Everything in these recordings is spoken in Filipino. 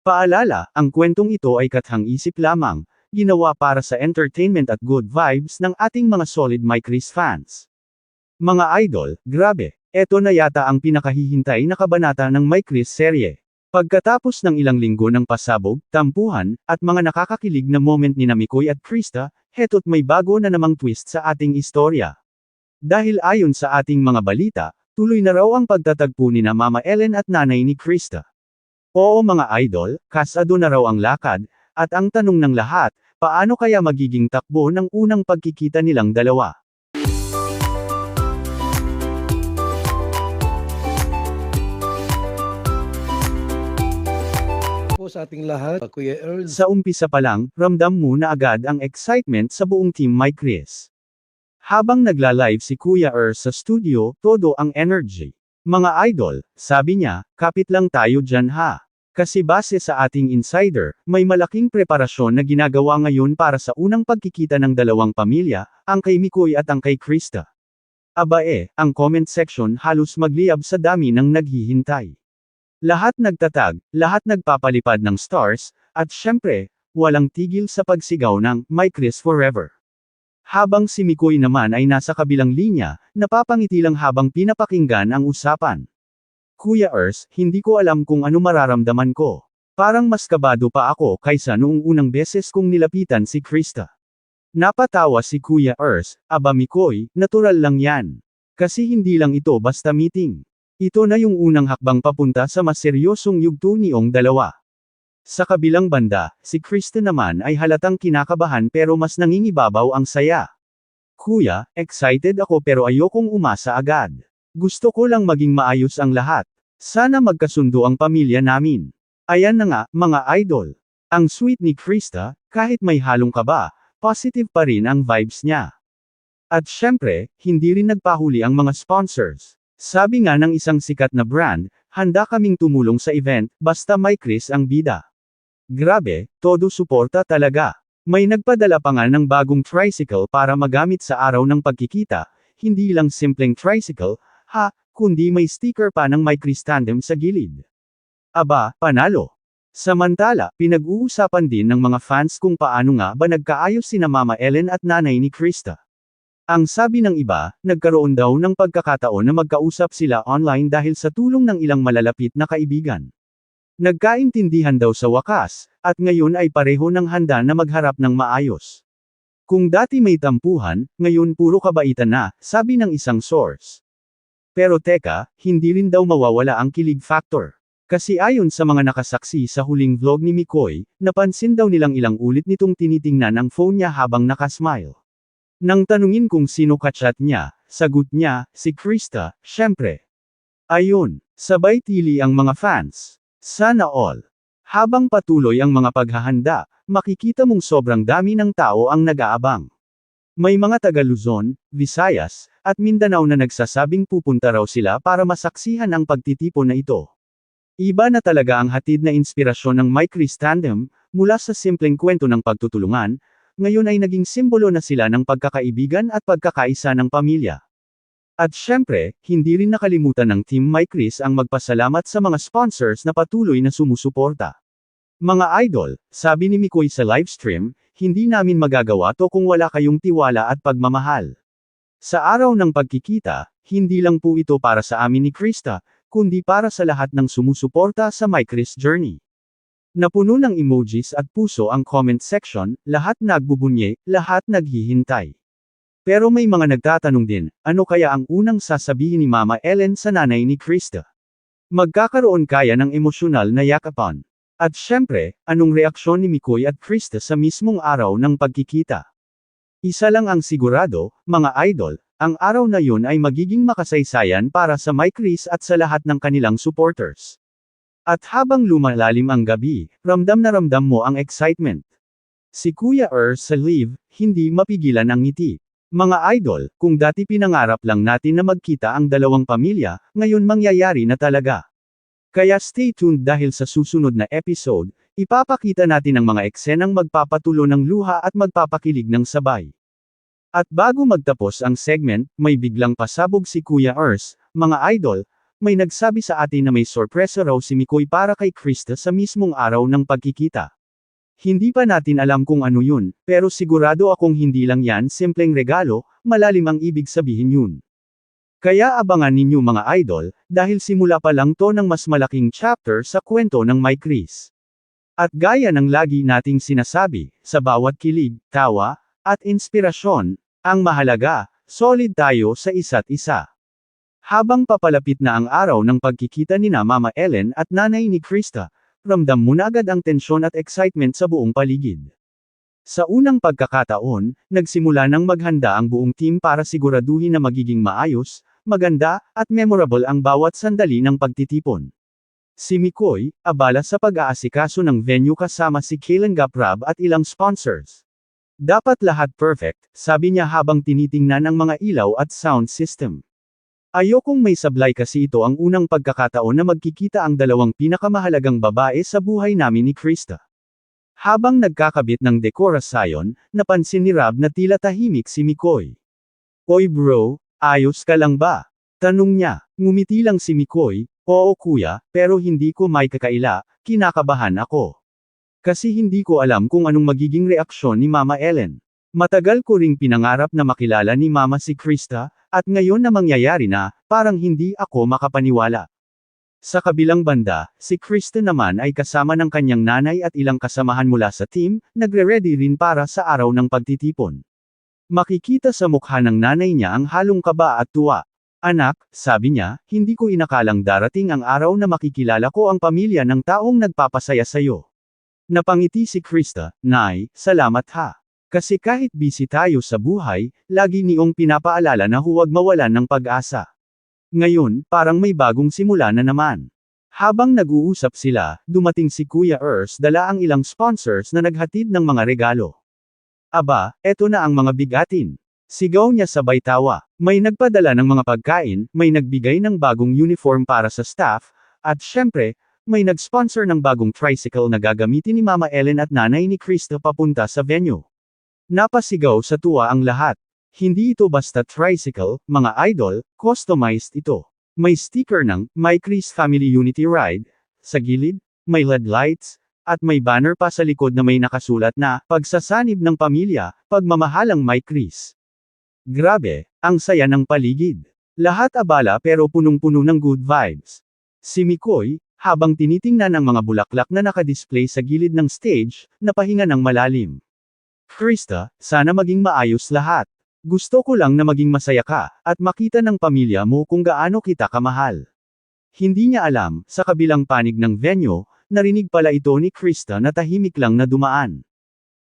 Paalala, ang kwentong ito ay kathang-isip lamang, ginawa para sa entertainment at good vibes ng ating mga solid My Chris fans. Mga idol, grabe, eto na yata ang pinakahihintay na kabanata ng My Chris serye. Pagkatapos ng ilang linggo ng pasabog, tampuhan, at mga nakakakilig na moment ni Mikoy at Krista, heto't may bago na namang twist sa ating istorya. Dahil ayon sa ating mga balita, tuloy na raw ang pagtatagpo ni na Mama Ellen at nanay ni Krista. Oo mga idol, kasado na raw ang lakad, at ang tanong ng lahat, paano kaya magiging takbo ng unang pagkikita nilang dalawa? Po sa ating lahat, Kuya Earl. Sa umpisa pa lang, ramdam mo na agad ang excitement sa buong team My Chris. Habang nagla-live si Kuya sa studio, todo ang energy. Mga idol, sabi niya, kapit lang tayo dyan ha. Kasi base sa ating insider, may malaking preparasyon na ginagawa ngayon para sa unang pagkikita ng dalawang pamilya, ang kay Mikoy at ang kay Krista. Aba ang comment section halos magliyab sa dami ng naghihintay. Lahat nagtatag, lahat nagpapalipad ng stars, at syempre, walang tigil sa pagsigaw ng My Chris Forever. Habang si Mikoy naman ay nasa kabilang linya, napapangiti lang habang pinapakinggan ang usapan. Kuya hindi ko alam kung ano mararamdaman ko. Parang mas kabado pa ako kaysa noong unang beses kong nilapitan si Krista. Napatawa si Kuya aba Mikoy, natural lang yan. Kasi hindi lang ito basta meeting. Ito na yung unang hakbang papunta sa mas seryosong yugto niyong dalawa. Sa kabilang banda, si Krista naman ay halatang kinakabahan pero mas nangingibabaw ang saya. Kuya, excited ako pero ayokong umasa agad. Gusto ko lang maging maayos ang lahat. Sana magkasundo ang pamilya namin. Ayan na nga, mga idol. Ang sweet ni Krista, kahit may halong kaba, positive pa rin ang vibes niya. At syempre, hindi rin nagpahuli ang mga sponsors. Sabi nga ng isang sikat na brand, handa kaming tumulong sa event, basta My Chris ang bida. Grabe, todo suporta talaga. May nagpadala pa nga ng bagong tricycle para magamit sa araw ng pagkikita, hindi lang simpleng tricycle, kundi may sticker pa ng My Chris Tandem sa gilid. Aba, panalo. Samantala, pinag-uusapan din ng mga fans kung paano nga ba nagkaayos sina Mama Ellen at nanay ni Krista. Ang sabi ng iba, nagkaroon daw ng pagkakataon na magkausap sila online dahil sa tulong ng ilang malalapit na kaibigan. Nagkaintindihan daw sa wakas, at ngayon ay pareho ng handa na magharap ng maayos. Kung dati may tampuhan, ngayon puro kabaitan na, sabi ng isang source. Pero teka, hindi rin daw mawawala ang kilig factor. Kasi ayon sa mga nakasaksi sa huling vlog ni Mikoy, napansin daw nilang ilang ulit nitong tinitingnan ang phone niya habang nakasmile. Nang tanungin kung sino kachat niya, sagot niya, si Krista, syempre. Ayun, sabay tili ang mga fans. Sana all. Habang patuloy ang mga paghahanda, makikita mong sobrang dami ng tao ang nag-aabang. May mga taga Luzon, Visayas, at Mindanao na nagsasabing pupunta raw sila para masaksihan ang pagtitipon na ito. Iba na talaga ang hatid na inspirasyon ng My Chris Tandem, mula sa simpleng kwento ng pagtutulungan, ngayon ay naging simbolo na sila ng pagkakaibigan at pagkakaisa ng pamilya. At syempre, hindi rin nakalimutan ng Team My Chris ang magpasalamat sa mga sponsors na patuloy na sumusuporta. Mga idol, sabi ni Mikoy sa livestream, hindi namin magagawa to kung wala kayong tiwala at pagmamahal. Sa araw ng pagkikita, hindi lang po ito para sa amin ni Krista, kundi para sa lahat ng sumusuporta sa My Chris Journey. Napuno ng emojis at puso ang comment section, lahat nagbubunye, lahat naghihintay. Pero may mga nagtatanong din, ano kaya ang unang sasabihin ni Mama Ellen sa nanay ni Krista? Magkakaroon kaya ng emosyonal na yakapan? At syempre, anong reaksyon ni Mikoy at Krista sa mismong araw ng pagkikita? Isa lang ang sigurado, mga idol, ang araw na yun ay magiging makasaysayan para sa My Chris at sa lahat ng kanilang supporters. At habang lumalalim ang gabi, ramdam na ramdam mo ang excitement. Si Kuya sa live, hindi mapigilan ang ngiti. Mga idol, kung dati pinangarap lang natin na magkita ang dalawang pamilya, ngayon mangyayari na talaga. Kaya stay tuned dahil sa susunod na episode, ipapakita natin ang mga eksenang magpapatulo ng luha at magpapakilig ng sabay. At bago magtapos ang segment, may biglang pasabog si Kuya mga idol, may nagsabi sa atin na may sorpresa raw si Mikoy para kay Krista sa mismong araw ng pagkikita. Hindi pa natin alam kung ano yun, pero sigurado akong hindi lang yan simpleng regalo, malalim ang ibig sabihin yun. Kaya abangan ninyo mga idol, dahil simula pa lang to ng mas malaking chapter sa kwento ng My Chris. At gaya ng lagi nating sinasabi, sa bawat kilig, tawa, at inspirasyon, ang mahalaga, solid tayo sa isa't isa. Habang papalapit na ang araw ng pagkikita nina Mama Ellen at nanay ni Krista, ramdam mo na agad ang tensyon at excitement sa buong paligid. Sa unang pagkakataon, nagsimula nang maghanda ang buong team para siguraduhin na magiging maayos, maganda, at memorable ang bawat sandali ng pagtitipon. Si Mikoy, abala sa pag-aasikaso ng venue kasama si Kaylan Gaprab at ilang sponsors. Dapat lahat perfect, sabi niya habang tinitingnan ang mga ilaw at sound system. Ayokong may sablay kasi ito ang unang pagkakataon na magkikita ang dalawang pinakamahalagang babae sa buhay namin ni Krista. Habang nagkakabit ng dekorasyon, napansin ni Rob na tila tahimik si Mikoy. "Oy bro, ayos ka lang ba?" Tanong niya. Ngumiti lang si Mikoy, "Oo kuya, pero hindi ko may kakaila, kinakabahan ako. Kasi hindi ko alam kung anong magiging reaksyon ni Mama Ellen. Matagal ko ring pinangarap na makilala ni Mama si Krista, at ngayon na mangyayari na, parang hindi ako makapaniwala." Sa kabilang banda, si Krista naman ay kasama ng kanyang nanay at ilang kasamahan mula sa team, nagre-ready rin para sa araw ng pagtitipon. Makikita sa mukha ng nanay niya ang halong kaba at tuwa. "Anak," sabi niya, "hindi ko inakalang darating ang araw na makikilala ko ang pamilya ng taong nagpapasaya sa'yo." Napangiti si Krista, "Nay, salamat ha. Kasi kahit busy tayo sa buhay, lagi niyong pinapaalala na huwag mawalan ng pag-asa. Ngayon, parang may bagong simula na naman." Habang nag-uusap sila, dumating si Kuya Urs dala ang ilang sponsors na naghatid ng mga regalo. "Aba, eto na ang mga bigatin." Sigaw niya sabay tawa. May nagpadala ng mga pagkain, may nagbigay ng bagong uniform para sa staff, at syempre, may nag-sponsor ng bagong tricycle na gagamitin ni Mama Ellen at nanay ni Krista papunta sa venue. Napasigaw sa tuwa ang lahat. Hindi ito basta tricycle, mga idol, customized ito. May sticker ng My Chris Family Unity Ride sa gilid, may LED lights, at may banner pa sa likod na may nakasulat na "Pagsasanib ng Pamilya, Pagmamahalang My Chris." Grabe, ang saya ng paligid. Lahat abala pero punong-puno ng good vibes. Si Mikoy, habang tinitingnan ang mga bulaklak na nakadisplay sa gilid ng stage, napahinga ng malalim. "Krista, sana maging maayos lahat. Gusto ko lang na maging masaya ka, at makita ng pamilya mo kung gaano kita kamahal." Hindi niya alam, sa kabilang panig ng venue, narinig pala ito ni Krista na tahimik lang na dumaan.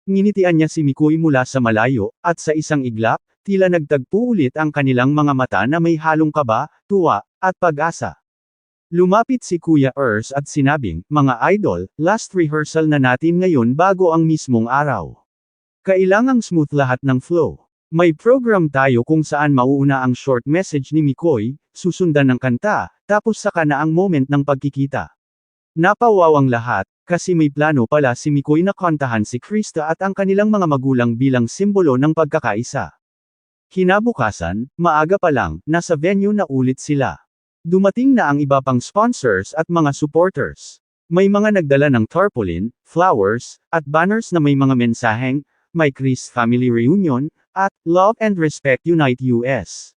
Nginitian niya si Mikoy mula sa malayo, at sa isang iglap, tila nagtagpo ulit ang kanilang mga mata na may halong kaba, tuwa, at pag-asa. Lumapit si Kuya Urs at sinabing, "Mga idol, last rehearsal na natin ngayon bago ang mismong araw. Kailangang smooth lahat ng flow. May program tayo kung saan mauuna ang short message ni Mikoy, susundan ng kanta, tapos saka na ang moment ng pagkikita." Napawawang lahat, kasi may plano pala si Mikoy na kantahan si Krista at ang kanilang mga magulang bilang simbolo ng pagkakaisa. Kinabukasan, maaga pa lang, nasa venue na ulit sila. Dumating na ang iba pang sponsors at mga supporters. May mga nagdala ng tarpaulin, flowers, at banners na may mga mensaheng, "My Chris Family Reunion," at "Love and Respect Unite US."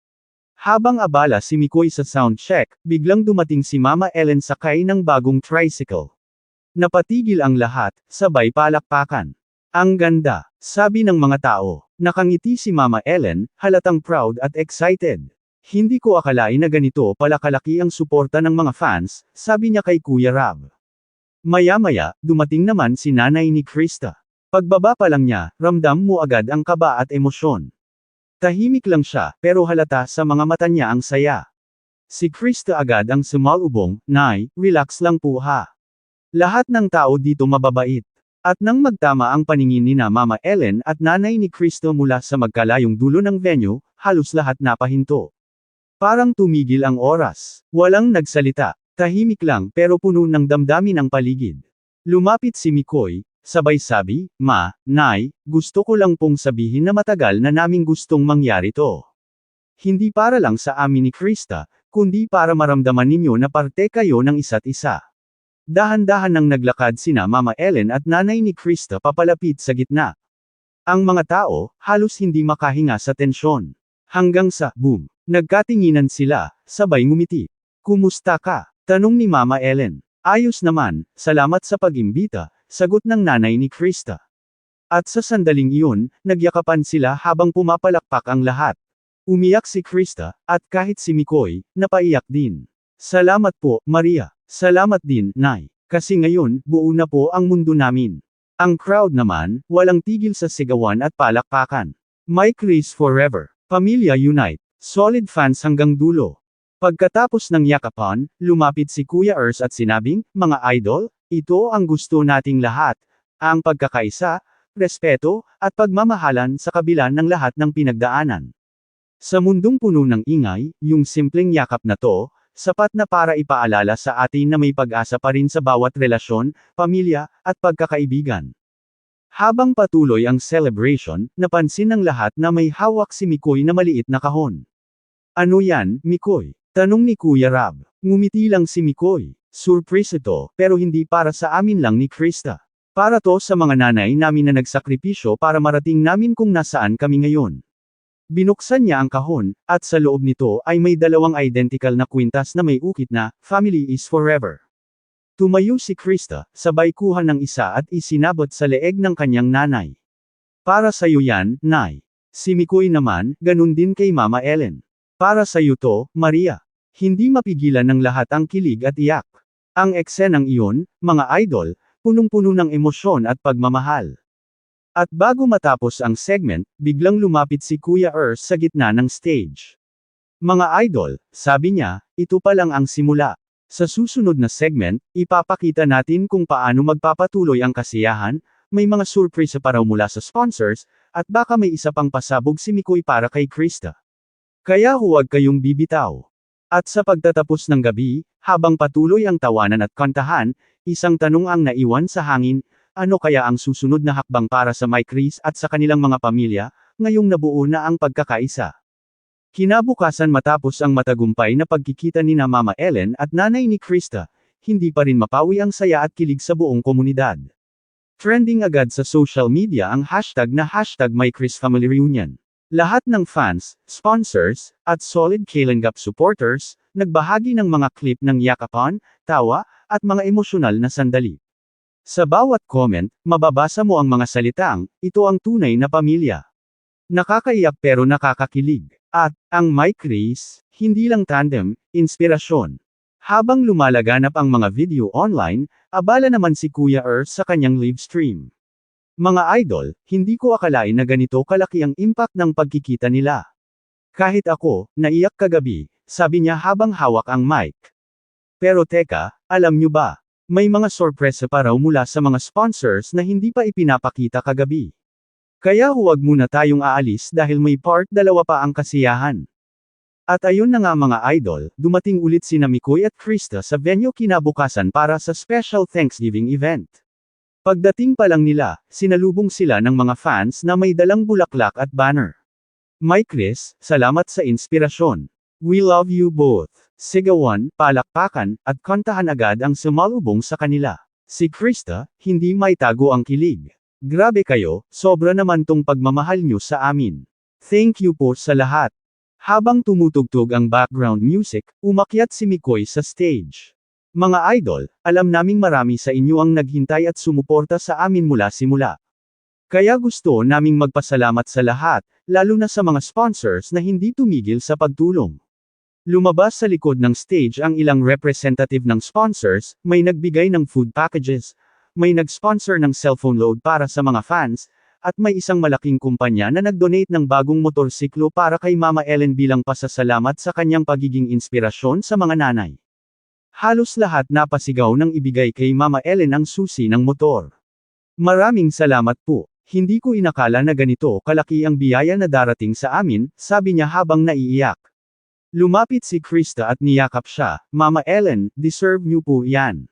Habang abala si Mikoy sa sound check, biglang dumating si Mama Ellen sakay ng bagong tricycle. Napatigil ang lahat, sabay palakpakan. "Ang ganda," sabi ng mga tao. Nakangiti si Mama Ellen, halatang proud at excited. "Hindi ko akalain na ganito pala kalaki ang suporta ng mga fans," sabi niya kay Kuya Rob. Maya-maya, dumating naman si nanay ni Krista. Pagbaba pa lang niya, ramdam mo agad ang kaba at emosyon. Tahimik lang siya, pero halata sa mga mata niya ang saya. Si Krista agad ang sumalubong, "Nay, relax lang po ha. Lahat ng tao dito mababait." At nang magtama ang paningin ni na Mama Ellen at nanay ni Krista mula sa magkalayong dulo ng venue, halos lahat napahinto. Parang tumigil ang oras. Walang nagsalita. Tahimik lang pero puno ng damdamin ang paligid. Lumapit si Mikoy, sabay sabi, "Ma, Nay, gusto ko lang pong sabihin na matagal na naming gustong mangyari to. Hindi para lang sa amin ni Krista, kundi para maramdaman ninyo na parte kayo ng isa't isa. Dahan-dahan nang naglakad sina Mama Ellen at nanay ni Krista papalapit sa gitna. Ang mga tao, halos hindi makahinga sa tensyon. Hanggang sa, boom, nagkatinginan sila, sabay ngumiti. Kumusta ka? Tanong ni Mama Ellen. Ayos naman, salamat sa pag-imbita, sagot ng nanay ni Krista. At sa sandaling iyon, nagyakapan sila habang pumapalakpak ang lahat. Umiyak si Krista, at kahit si Mikoy, napaiyak din. Salamat po, Maria. Salamat din, Nay. Kasi ngayon, buo na po ang mundo namin. Ang crowd naman, walang tigil sa sigawan at palakpakan. My Chris forever. Pamilya Unite. Solid fans hanggang dulo. Pagkatapos ng yakapan, lumapit si Kuya Ers at sinabing, mga idol, ito ang gusto nating lahat. Ang pagkakaisa, respeto, at pagmamahalan sa kabila ng lahat ng pinagdaanan. Sa mundong puno ng ingay, yung simpleng yakap na to, sapat na para ipaalala sa atin na may pag-asa pa rin sa bawat relasyon, pamilya, at pagkakaibigan. Habang patuloy ang celebration, napansin ng lahat na may hawak si Mikoy na maliit na kahon. Ano yan, Mikoy? Tanong ni Kuya Rab. Ngumiti lang si Mikoy. Surprise ito, pero hindi para sa amin lang ni Krista. Para to sa mga nanay namin na nagsakripisyo para marating namin kung nasaan kami ngayon. Binuksan niya ang kahon, at sa loob nito ay may dalawang identical na kwintas na may ukit na, Family is Forever. Tumayo si Krista, sabay kuha ng isa at isinabot sa leeg ng kanyang nanay. Para sa'yo yan, Nay. Si Mikoy naman, ganun din kay Mama Ellen. Para sa'yo to, Maria. Hindi mapigilan ng lahat ang kilig at iyak. Ang eksenang iyon, mga idol, punong-puno ng emosyon at pagmamahal. At bago matapos ang segment, biglang lumapit si Kuya Ers sa gitna ng stage. Mga idol, sabi niya, ito pa lang ang simula. Sa susunod na segment, ipapakita natin kung paano magpapatuloy ang kasiyahan, may mga surprise pa raw mula sa sponsors, at baka may isa pang pasabog si Mikoy para kay Krista. Kaya huwag kayong bibitaw. At sa pagtatapos ng gabi, habang patuloy ang tawanan at kantahan, isang tanong ang naiwan sa hangin, ano kaya ang susunod na hakbang para sa Mike Chris at sa kanilang mga pamilya, ngayong nabuo na ang pagkakaisa? Kinabukasan matapos ang matagumpay na pagkikita ni na Mama Ellen at nanay ni Krista, hindi pa rin mapawi ang saya at kilig sa buong komunidad. Trending agad sa social media ang hashtag na #MyChrisFamilyReunion. Lahat ng fans, sponsors, at solid Kalengap supporters, nagbahagi ng mga clip ng yakapan, tawa, at mga emosyonal na sandali. Sa bawat comment, mababasa mo ang mga salitang, ito ang tunay na pamilya. Nakakaiyak pero nakakakilig. At, ang Mike Chris, hindi lang tandem, inspirasyon. Habang lumalaganap ang mga video online, abala naman si Kuya Ers sa kanyang live stream. Mga idol, hindi ko akalain na ganito kalaki ang impact ng pagkikita nila. Kahit ako, naiyak kagabi, sabi niya habang hawak ang mic. Pero teka, alam nyo ba? May mga sorpresa pa raw mula sa mga sponsors na hindi pa ipinapakita kagabi. Kaya huwag muna tayong aalis dahil may part 2 pa ang kasiyahan. At ayun na nga mga idol, dumating ulit sina Mikoy at Krista sa venue kinabukasan para sa special Thanksgiving event. Pagdating pa lang nila, sinalubong sila ng mga fans na may dalang bulaklak at banner. Mike Chris, salamat sa inspirasyon. We love you both. Sigawan, palakpakan, at kantahan agad ang sumalubong sa kanila. Si Krista, hindi maitago ang kilig. Grabe kayo, sobra naman tong pagmamahal nyo sa amin. Thank you po sa lahat. Habang tumutugtog ang background music, umakyat si Mikoy sa stage. Mga idol, alam naming marami sa inyo ang naghintay at sumuporta sa amin mula simula. Kaya gusto naming magpasalamat sa lahat, lalo na sa mga sponsors na hindi tumigil sa pagtulong. Lumabas sa likod ng stage ang ilang representative ng sponsors, may nagbigay ng food packages, may nag-sponsor ng cellphone load para sa mga fans, at may isang malaking kumpanya na nag-donate ng bagong motorsiklo para kay Mama Ellen bilang pasasalamat sa kanyang pagiging inspirasyon sa mga nanay. Halos lahat napasigaw nang ibigay kay Mama Ellen ang susi ng motor. Maraming salamat po. Hindi ko inakala na ganito kalaki ang biyaya na darating sa amin, sabi niya habang naiiyak. Lumapit si Krista at niyakap siya, Mama Ellen, deserve niyo po yan.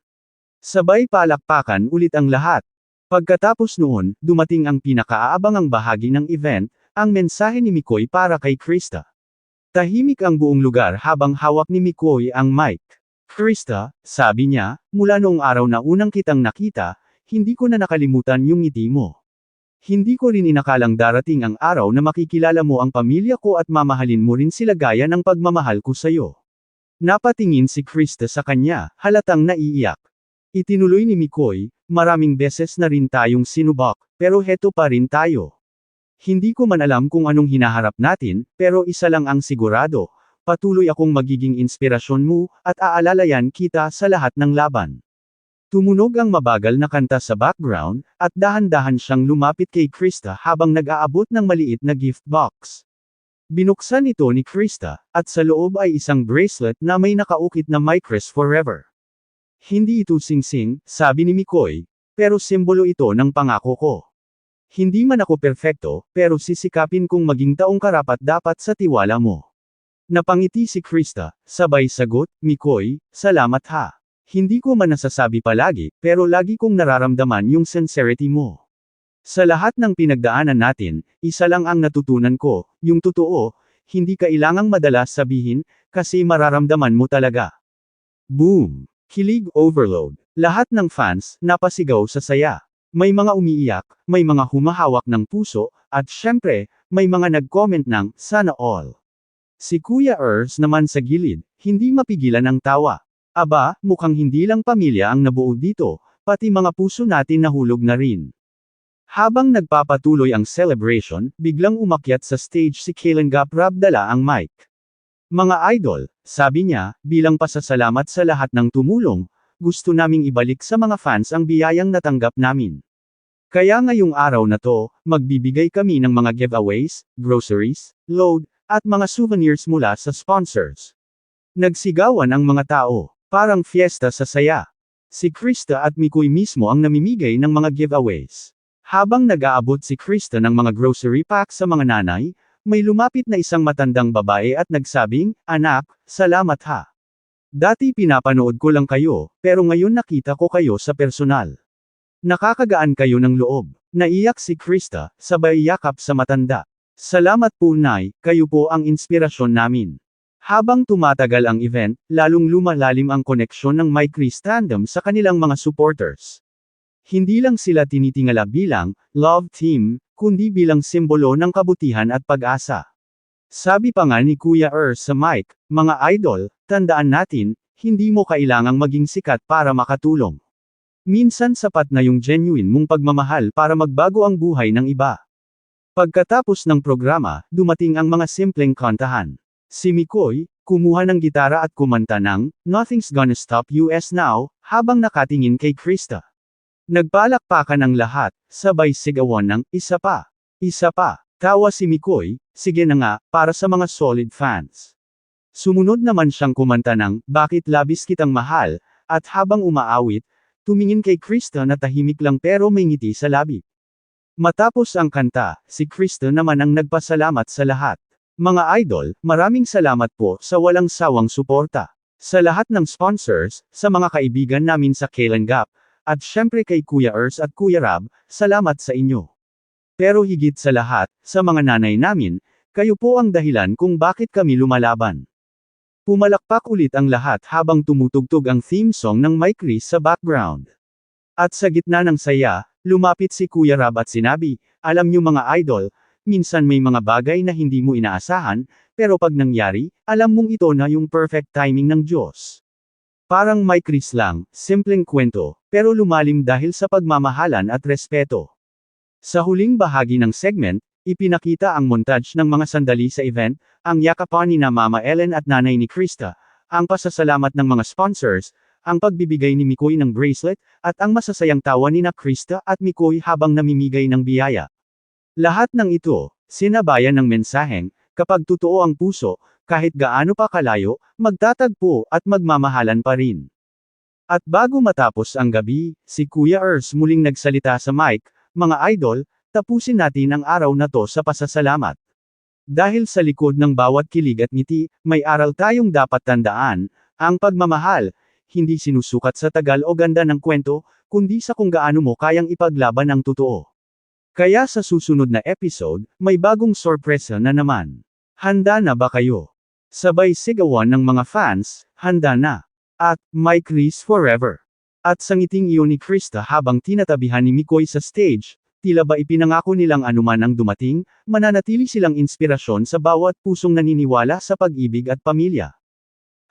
Sabay palakpakan ulit ang lahat. Pagkatapos noon, dumating ang pinakaaabangang bahagi ng event, ang mensahe ni Mikoy para kay Krista. Tahimik ang buong lugar habang hawak ni Mikoy ang mic. Krista, sabi niya, mula noong araw na unang kitang nakita, hindi ko na nakalimutan yung ngiti mo. Hindi ko rin inakalang darating ang araw na makikilala mo ang pamilya ko at mamahalin mo rin sila gaya ng pagmamahal ko sa'yo. Napatingin si Krista sa kanya, halatang naiiyak. Itinuloy ni Mikoy, maraming beses na rin tayong sinubok, pero heto pa rin tayo. Hindi ko man alam kung anong hinaharap natin, pero isa lang ang sigurado, patuloy akong magiging inspirasyon mo, at aalalayan kita sa lahat ng laban. Tumunog ang mabagal na kanta sa background, at dahan-dahan siyang lumapit kay Krista habang nag-aabot ng maliit na gift box. Binuksan ito ni Krista, at sa loob ay isang bracelet na may nakaukit na My Chris Forever. Hindi ito singsing, sabi ni Mikoy, pero simbolo ito ng pangako ko. Hindi man ako perpekto, pero sisikapin kong maging taong karapat-dapat sa tiwala mo. Napangiti si Krista, sabay sagot, Mikoy, salamat ha. Hindi ko man nasasabi palagi, pero lagi kong nararamdaman yung sincerity mo. Sa lahat ng pinagdaanan natin, isa lang ang natutunan ko, yung totoo, hindi kailangang madalas sabihin, kasi mararamdaman mo talaga. Boom! Kilig overload. Lahat ng fans, napasigaw sa saya. May mga umiiyak, may mga humahawak ng puso, at syempre, may mga nag-comment ng, sana all. Si Kuya Ers naman sa gilid, hindi mapigilan ang tawa. Aba, mukhang hindi lang pamilya ang nabuo dito, pati mga puso natin nahulog na rin. Habang nagpapatuloy ang celebration, biglang umakyat sa stage si Kalengap Rab dala ang mic. Mga idol, sabi niya, bilang pasasalamat sa lahat ng tumulong, gusto naming ibalik sa mga fans ang biyayang natanggap namin. Kaya ngayong araw na to, magbibigay kami ng mga giveaways, groceries, load, at mga souvenirs mula sa sponsors. Nagsigawan ang mga tao, parang fiesta sa saya. Si Krista at Mikoy mismo ang namimigay ng mga giveaways. Habang nag-aabot si Krista ng mga grocery pack sa mga nanay, may lumapit na isang matandang babae at nagsabing, anak, salamat ha. Dati pinapanood ko lang kayo, pero ngayon nakita ko kayo sa personal. Nakakagaan kayo ng loob. Naiyak si Krista, sabay yakap sa matanda. Salamat po Nay, kayo po ang inspirasyon namin. Habang tumatagal ang event, lalong lumalalim ang koneksyon ng My Chris Tandem sa kanilang mga supporters. Hindi lang sila tinitingala bilang love team, kundi bilang simbolo ng kabutihan at pag-asa. Sabi pa nga ni Kuya Ers sa mic, mga idol, tandaan natin, hindi mo kailangang maging sikat para makatulong. Minsan sapat na yung genuine mong pagmamahal para magbago ang buhay ng iba. Pagkatapos ng programa, dumating ang mga simpleng kantahan. Si Mikoy, kumuha ng gitara at kumanta ng Nothing's Gonna Stop Us Now, habang nakatingin kay Krista. Nagpalakpakan ang lahat, sabay sigawan ng, isa pa. Isa pa. Tawa si Mikoy, sige na nga, para sa mga solid fans. Sumunod naman siyang kumanta ng, Bakit Labis Kitang Mahal, at habang umaawit, tumingin kay Krista na tahimik lang pero may ngiti sa labi. Matapos ang kanta, si Krista naman ang nagpasalamat sa lahat. Mga idol, maraming salamat po sa walang sawang suporta. Sa lahat ng sponsors, sa mga kaibigan namin sa Kalengap, at syempre kay Kuya Ers at Kuya Rab, salamat sa inyo. Pero higit sa lahat, sa mga nanay namin, kayo po ang dahilan kung bakit kami lumalaban. Pumalakpak ulit ang lahat habang tumutugtog ang theme song ng My Chris sa background. At sa gitna ng saya, lumapit si Kuya Rab at sinabi, alam niyo mga idol, minsan may mga bagay na hindi mo inaasahan, pero pag nangyari, alam mong ito na yung perfect timing ng Diyos. Parang My Chris lang, simpleng kwento, pero lumalim dahil sa pagmamahalan at respeto. Sa huling bahagi ng segment, ipinakita ang montage ng mga sandali sa event, ang yakapan ni na Mama Ellen at nanay ni Krista, ang pasasalamat ng mga sponsors, ang pagbibigay ni Mikoy ng bracelet, at ang masasayang tawa ni na Krista at Mikoy habang namimigay ng biyaya. Lahat ng ito, sinabayan ng mensaheng, kapag totoo ang puso, kahit gaano pa kalayo, magtatagpo at magmamahalan pa rin. At bago matapos ang gabi, si Kuya Ers muling nagsalita sa mic, mga idol, tapusin natin ang araw na to sa pasasalamat. Dahil sa likod ng bawat kilig at ngiti, may aral tayong dapat tandaan, ang pagmamahal, hindi sinusukat sa tagal o ganda ng kwento, kundi sa kung gaano mo kayang ipaglaban ang totoo. Kaya sa susunod na episode, may bagong sorpresa na naman. Handa na ba kayo? Sabay sigawan ng mga fans, handa na. At, My Chris forever. At sangiting iyon ni Krista habang tinatabihan ni Mikoy sa stage, tila ba ipinangako nilang anuman ang dumating, mananatili silang inspirasyon sa bawat pusong naniniwala sa pag-ibig at pamilya.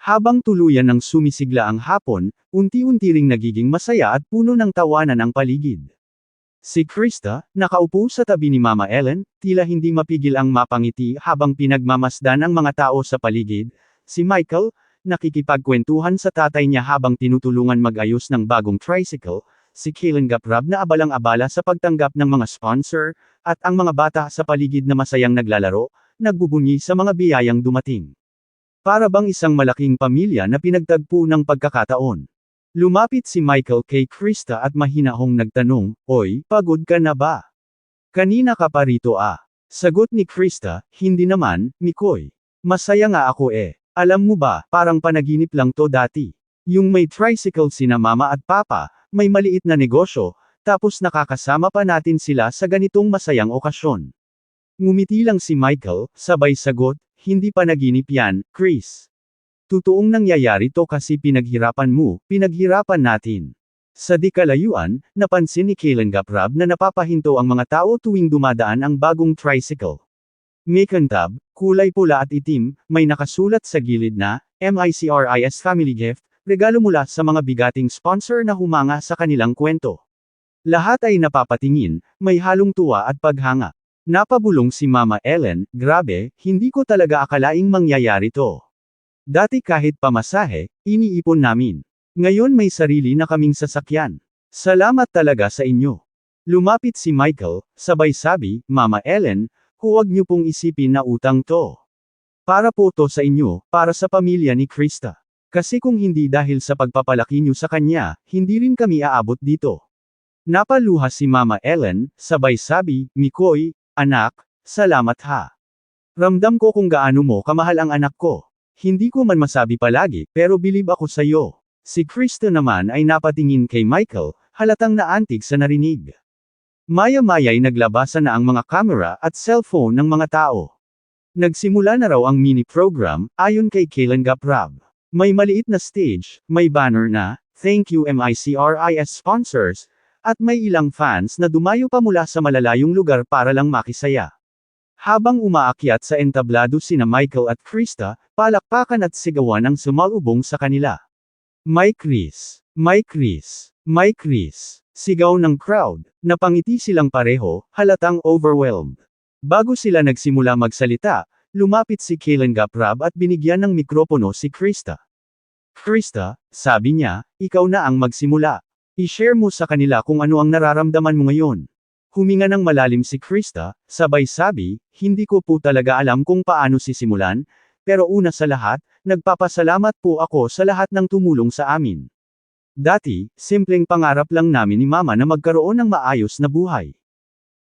Habang tuluyan ng sumisigla ang hapon, unti-unti ring nagiging masaya at puno ng tawanan ang paligid. Si Krista, nakaupo sa tabi ni Mama Ellen, tila hindi mapigil ang mapangiti habang pinagmamasdan ang mga tao sa paligid. Si Michael, nakikipagkwentuhan sa tatay niya habang tinutulungan mag-ayos ng bagong tricycle. Si Kaylen Gaprab na abalang-abala sa pagtanggap ng mga sponsor, at ang mga bata sa paligid na masayang naglalaro, nagbubunyi sa mga biyayang dumating. Para bang isang malaking pamilya na pinagtagpo ng pagkakataon. Lumapit si Michael kay Krista at mahinahong nagtanong, "Oy, pagod ka na ba? Kanina ka pa rito ah." Sagot ni Krista, "Hindi naman, Mikoy. Masaya nga ako eh. Alam mo ba, parang panaginip lang to dati. Yung may tricycle sina mama at papa, may maliit na negosyo, tapos nakakasama pa natin sila sa ganitong masayang okasyon." Ngumiti lang si Michael, sabay sagot, "Hindi panaginip yan, Chris. Totoong nangyayari to kasi pinaghirapan mo, pinaghirapan natin." Sa di kalayuan, napansin ni Kaylen Gaprab na napapahinto ang mga tao tuwing dumadaan ang bagong tricycle. May kantab, kulay pula at itim, may nakasulat sa gilid na, MICRIS Family Gift, regalo mula sa mga bigating sponsor na humanga sa kanilang kwento. Lahat ay napapatingin, may halong tuwa at paghanga. Napabulong si Mama Ellen, "Grabe, hindi ko talaga akalaing mangyayari to. Dati kahit pamasahe, iniipon namin. Ngayon may sarili na kaming sasakyan. Salamat talaga sa inyo." Lumapit si Michael, sabay sabi, "Mama Ellen, huwag niyo pong isipin na utang to. Para po to sa inyo, para sa pamilya ni Krista. Kasi kung hindi dahil sa pagpapalaki niyo sa kanya, hindi rin kami aabot dito." Napaluha si Mama Ellen, sabay sabi, "Mikoy, anak, salamat ha. Ramdam ko kung gaano mo kamahal ang anak ko. Hindi ko man masabi palagi, pero bilib ako sa'yo." Si Krista naman ay napatingin kay Michael, halatang naantig sa narinig. Maya-maya'y naglabasan na ang mga kamera at cellphone ng mga tao. Nagsimula na raw ang mini-program, ayon kay Kaylen Gaprab. May maliit na stage, may banner na, "Thank you MICRIS sponsors," at may ilang fans na dumayo pa mula sa malalayong lugar para lang makisaya. Habang umaakyat sa entablado sina Michael at Krista, palakpakan at sigawan ang sumalubong sa kanila. "My Chris! My Chris! My Chris!" Sigaw ng crowd. Napangiti silang pareho, halatang overwhelmed. Bago sila nagsimula magsalita, lumapit si Kaylen Gaprab at binigyan ng mikropono si Krista. "Krista," sabi niya, "ikaw na ang magsimula. I-share mo sa kanila kung ano ang nararamdaman mo ngayon." Huminga ng malalim si Krista, sabay sabi, "Hindi ko po talaga alam kung paano sisimulan, pero una sa lahat, nagpapasalamat po ako sa lahat ng tumulong sa amin. Dati, simpleng pangarap lang namin ni Mama na magkaroon ng maayos na buhay.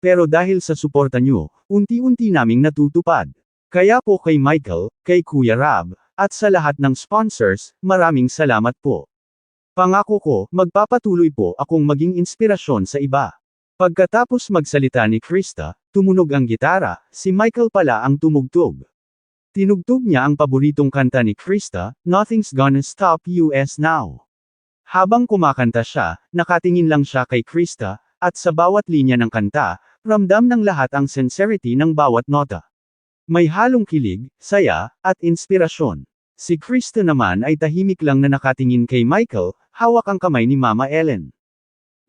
Pero dahil sa suporta niyo, unti-unti naming natutupad. Kaya po kay Michael, kay Kuya Rab, at sa lahat ng sponsors, maraming salamat po. Pangako ko, magpapatuloy po akong maging inspirasyon sa iba." Pagkatapos magsalita ni Krista, tumunog ang gitara, si Michael pala ang tumugtog. Tinugtog niya ang paboritong kanta ni Krista, "Nothing's Gonna Stop Us Now." Habang kumakanta siya, nakatingin lang siya kay Krista, at sa bawat linya ng kanta, ramdam ng lahat ang sincerity ng bawat nota. May halong kilig, saya, at inspirasyon. Si Krista naman ay tahimik lang na nakatingin kay Michael, hawak ang kamay ni Mama Ellen.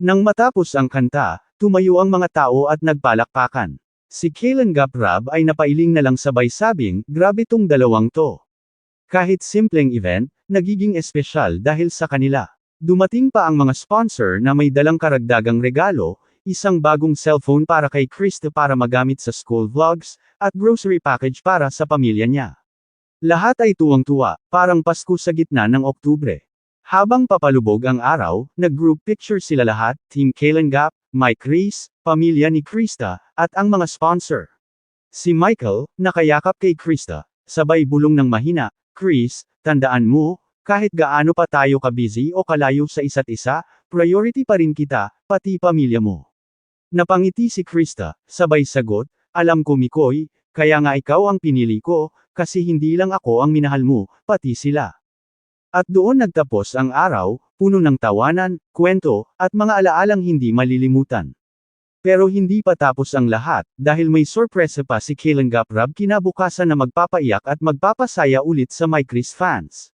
Nang matapos ang kanta, tumayo ang mga tao at nagpalakpakan. Si Kaylen Gaprab ay napailing na lang sabay sabing, "Grabe tong dalawang to." Kahit simpleng event, nagiging espesyal dahil sa kanila. Dumating pa ang mga sponsor na may dalang karagdagang regalo, isang bagong cellphone para kay Krista para magamit sa school vlogs, at grocery package para sa pamilya niya. Lahat ay tuwang-tuwa, parang Pasko sa gitna ng Oktubre. Habang papalubog ang araw, nag-group picture sila lahat, Team Kaylen Gap, My Chris, pamilya ni Krista, at ang mga sponsor. Si Michael, nakayakap kay Krista, sabay bulong ng mahina, "Chris, tandaan mo, kahit gaano pa tayo ka-busy o kalayo sa isa't isa, priority pa rin kita, pati pamilya mo." Napangiti si Krista, sabay sagot, "Alam ko Mikoy, kaya nga ikaw ang pinili ko, kasi hindi lang ako ang minahal mo, pati sila. At doon nagtapos ang araw, puno ng tawanan, kwento, at mga alaalang hindi malilimutan. Pero hindi pa tapos ang lahat, dahil may sorpresa pa si Kailan Gaprab kinabukasan na magpapaiyak at magpapasaya ulit sa My Chris fans.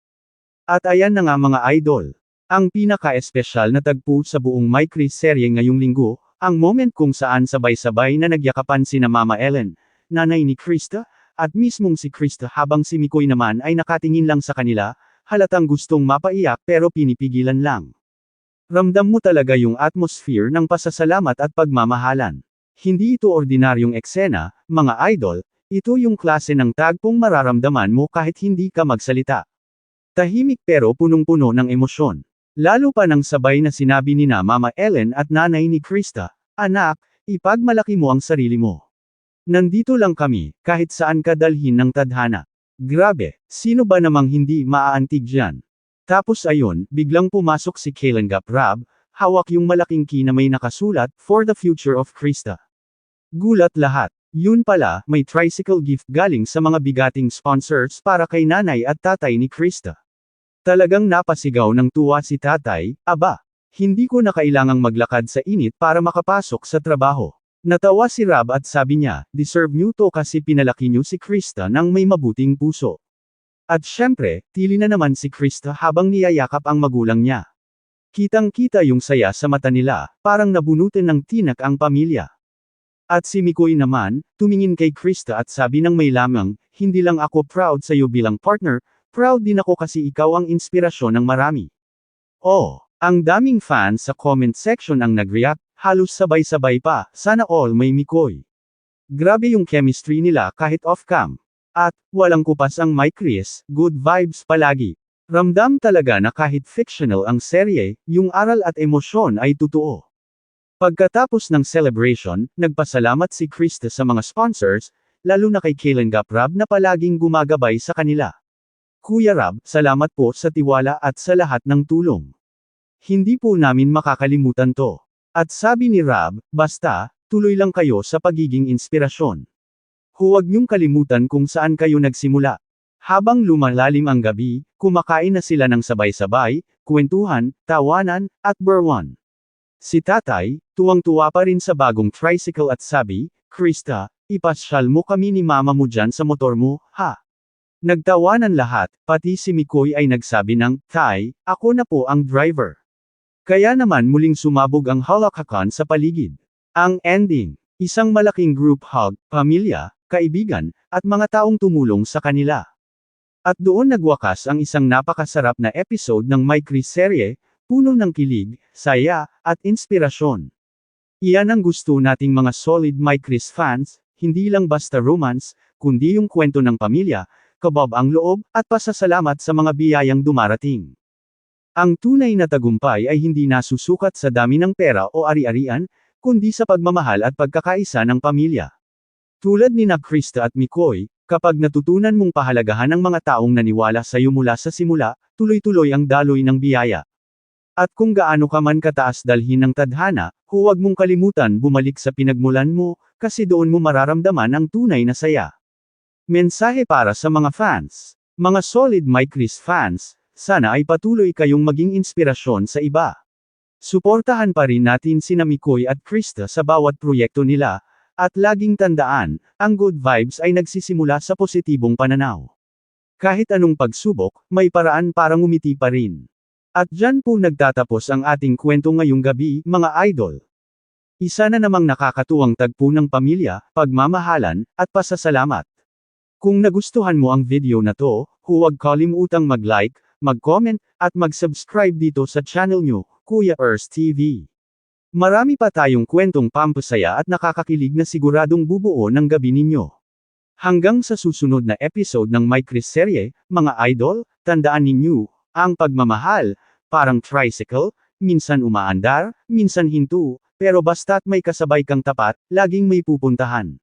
At ayan na nga mga idol. Ang pinaka-espesyal na tagpo sa buong My Chris serye ngayong linggo, ang moment kung saan sabay-sabay na nagyakapan sina Mama Ellen, nanay ni Krista, at mismong si Krista habang si Mikoy naman ay nakatingin lang sa kanila, halatang gustong mapaiyak pero pinipigilan lang. Ramdam mo talaga yung atmosphere ng pasasalamat at pagmamahalan. Hindi ito ordinaryong eksena, mga idol, ito yung klase ng tagpong mararamdaman mo kahit hindi ka magsalita. Tahimik pero punong-puno ng emosyon. Lalo pa nang sabay na sinabi ni na Mama Ellen at nanay ni Krista, "Anak, ipagmalaki mo ang sarili mo. Nandito lang kami, kahit saan ka dalhin ng tadhana." Grabe, sino ba namang hindi maaantig dyan? Tapos ayun, biglang pumasok si Kailan Gaprab, hawak yung malaking key na may nakasulat, "For the future of Krista." Gulat lahat. Yun pala, may tricycle gift galing sa mga bigating sponsors para kay nanay at tatay ni Krista. Talagang napasigaw ng tuwa si tatay, "Aba, hindi ko na kailangang maglakad sa init para makapasok sa trabaho." Natawa si Rab at sabi niya, "Deserve niyo to kasi pinalaki niyo si Krista ng may mabuting puso." At syempre, tili na naman si Krista habang niyayakap ang magulang niya. Kitang-kita yung saya sa mata nila, parang nabunutin ng tinak ang pamilya. At si Mikoy naman, tumingin kay Krista at sabi ng may lamang, "Hindi lang ako proud sa iyo bilang partner, proud din ako kasi ikaw ang inspirasyon ng marami." Oh, ang daming fans sa comment section ang nag-react, halos sabay-sabay pa, "Sana all may Mikoy." Grabe yung chemistry nila kahit off-cam. At, walang kupas ang My Chris, good vibes palagi. Ramdam talaga na kahit fictional ang serye, yung aral at emosyon ay totoo. Pagkatapos ng celebration, nagpasalamat si Krista sa mga sponsors, lalo na kay Kailan Gaprab na palaging gumagabay sa kanila. "Kuya Rab, salamat po sa tiwala at sa lahat ng tulong. Hindi po namin makakalimutan to." At sabi ni Rab, "Basta, tuloy lang kayo sa pagiging inspirasyon. Huwag niyong kalimutan kung saan kayo nagsimula." Habang lumalalim ang gabi, kumakain na sila ng sabay-sabay, kwentuhan, tawanan, at berwan. Si tatay, tuwang-tuwa pa rin sa bagong tricycle at sabi, "Krista, ipasyal mo kami ni mama mo dyan sa motor mo, ha?" Nagtawanan lahat, pati si Mikoy ay nagsabi ng, "Tay, ako na po ang driver." Kaya naman muling sumabog ang halakakan sa paligid. Ang ending, isang malaking group hug, pamilya, kaibigan, at mga taong tumulong sa kanila. At doon nagwakas ang isang napakasarap na episode ng My Chris serye, puno ng kilig, saya, at inspirasyon. Iyan ang gusto nating mga solid My Chris fans, hindi lang basta romance, kundi yung kwento ng pamilya, kabab ang loob, at pasasalamat sa mga biyayang dumarating. Ang tunay na tagumpay ay hindi nasusukat sa dami ng pera o ari-arian, kundi sa pagmamahal at pagkakaisa ng pamilya. Tulad ni na Krista at Mikoy, kapag natutunan mong pahalagahan ang mga taong naniwala sa iyo mula sa simula, tuloy-tuloy ang daloy ng biyaya. At kung gaano ka man kataas dalhin ng tadhana, huwag mong kalimutan bumalik sa pinagmulan mo, kasi doon mo mararamdaman ang tunay na saya. Mensahe para sa mga fans. Mga solid My Chris fans, sana ay patuloy kayong maging inspirasyon sa iba. Suportahan pa rin natin sina Mikoy at Krista sa bawat proyekto nila, at laging tandaan, ang good vibes ay nagsisimula sa positibong pananaw. Kahit anong pagsubok, may paraan para ngumiti pa rin. At dyan po nagtatapos ang ating kwento ngayong gabi, mga idol. Isa na namang nakakatuwang tagpo ng pamilya, pagmamahalan, at pasasalamat. Kung nagustuhan mo ang video na to, huwag kalimutang mag-like, mag-comment, at mag-subscribe dito sa channel nyo, Kuya Ers TV. Marami pa tayong kwentong pampasaya at nakakakilig na siguradong bubuo ng gabi ninyo. Hanggang sa susunod na episode ng My Chris serye, mga idol, tandaan ninyo, ang pagmamahal, parang tricycle, minsan umaandar, minsan hinto, pero basta't may kasabay kang tapat, laging may pupuntahan.